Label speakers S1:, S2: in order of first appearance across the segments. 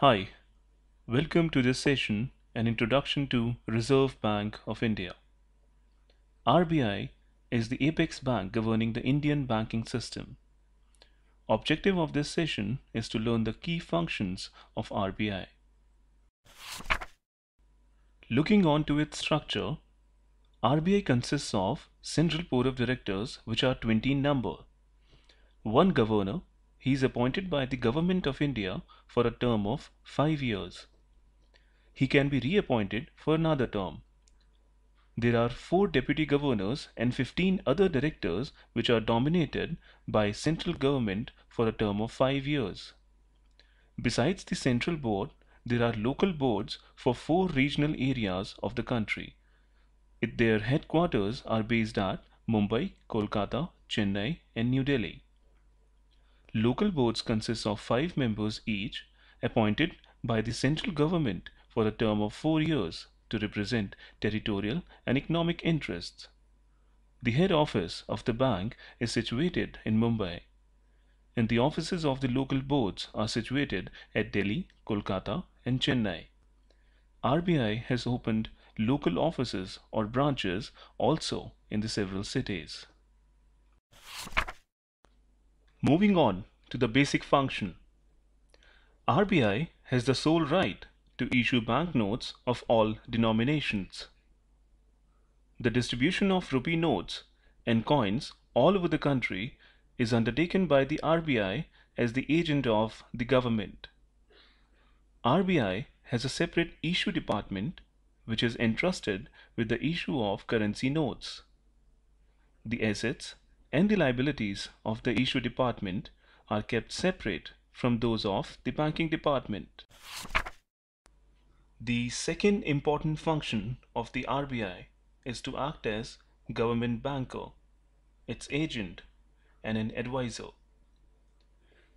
S1: Hi, welcome to this session, an introduction to Reserve Bank of India. RBI is the apex bank governing the Indian banking system. Objective of this session is to learn the key functions of RBI. Looking on to its structure, RBI consists of Central Board of Directors, which are 20 in number. One governor, he is appointed by the Government of India for a term of 5 years. He can be reappointed for another term. There are 4 deputy governors and 15 other directors which are dominated by central government for a term of 5 years. Besides the central board, there are local boards for 4 regional areas of the country. Their headquarters are based at Mumbai, Kolkata, Chennai and New Delhi. Local boards consist of 5 members each, appointed by the central government for a term of 4 years to represent territorial and economic interests. The head office of the bank is situated in Mumbai, and the offices of the local boards are situated at Delhi, Kolkata, and Chennai. RBI has opened local offices or branches also in the several cities. Moving on to the basic function. RBI has the sole right to issue banknotes of all denominations. The distribution of rupee notes and coins all over the country is undertaken by the RBI as the agent of the government. RBI has a separate issue department which is entrusted with the issue of currency notes. The assets and the liabilities of the issue department are kept separate from those of the banking department. The second important function of the RBI is to act as government banker, its agent, and an advisor.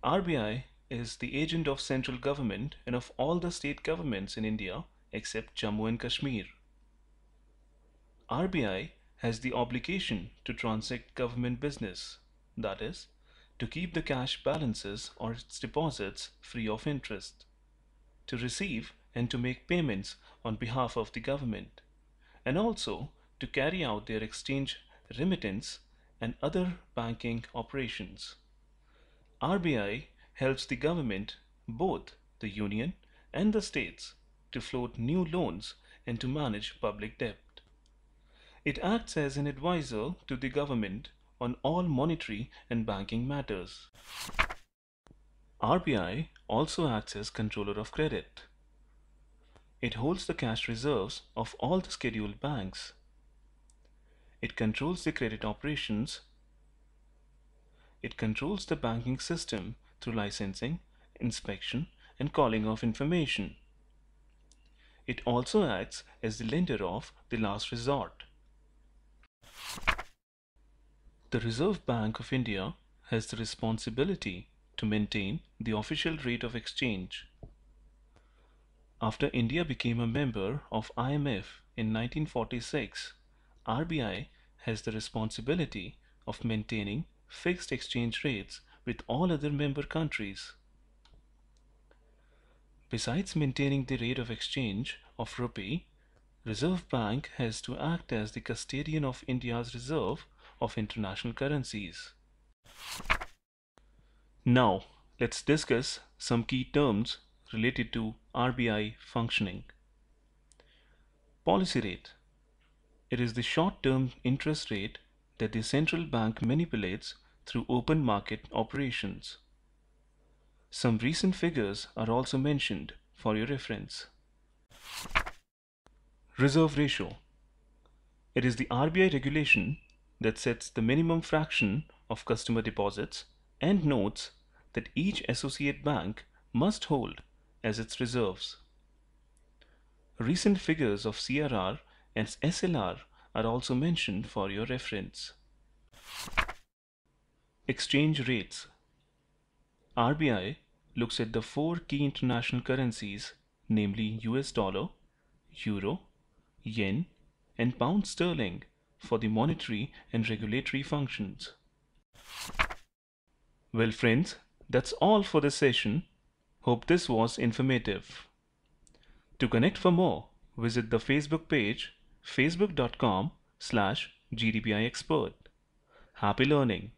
S1: RBI is the agent of central government and of all the state governments in India except Jammu and Kashmir. RBI has the obligation to transact government business, that is, to keep the cash balances or its deposits free of interest, to receive and to make payments on behalf of the government, and also to carry out their exchange, remittance, and other banking operations. RBI helps the government, both the union and the states, to float new loans and to manage public debt. It acts as an advisor to the government on all monetary and banking matters. RBI also acts as controller of credit. It holds the cash reserves of all the scheduled banks. It controls the credit operations. It controls the banking system through licensing, inspection, and calling of information. It also acts as the lender of the last resort. The Reserve Bank of India has the responsibility to maintain the official rate of exchange. After India became a member of IMF in 1946, RBI has the responsibility of maintaining fixed exchange rates with all other member countries. Besides maintaining the rate of exchange of rupee, Reserve Bank has to act as the custodian of India's reserve of international currencies. Now, let's discuss some key terms related to RBI functioning. Policy rate. It is the short-term interest rate that the central bank manipulates through open market operations. Some recent figures are also mentioned for your reference. Reserve ratio. It is the RBI regulation that sets the minimum fraction of customer deposits and notes that each associate bank must hold as its reserves. Recent figures of CRR and SLR are also mentioned for your reference. Exchange rates. RBI looks at the 4 key international currencies, namely US dollar, euro, yen, and pound sterling for the monetary and regulatory functions. Well friends, that's all for this session. Hope this was informative. To connect for more, visit the Facebook page facebook.com/GDPIExpert. Happy learning!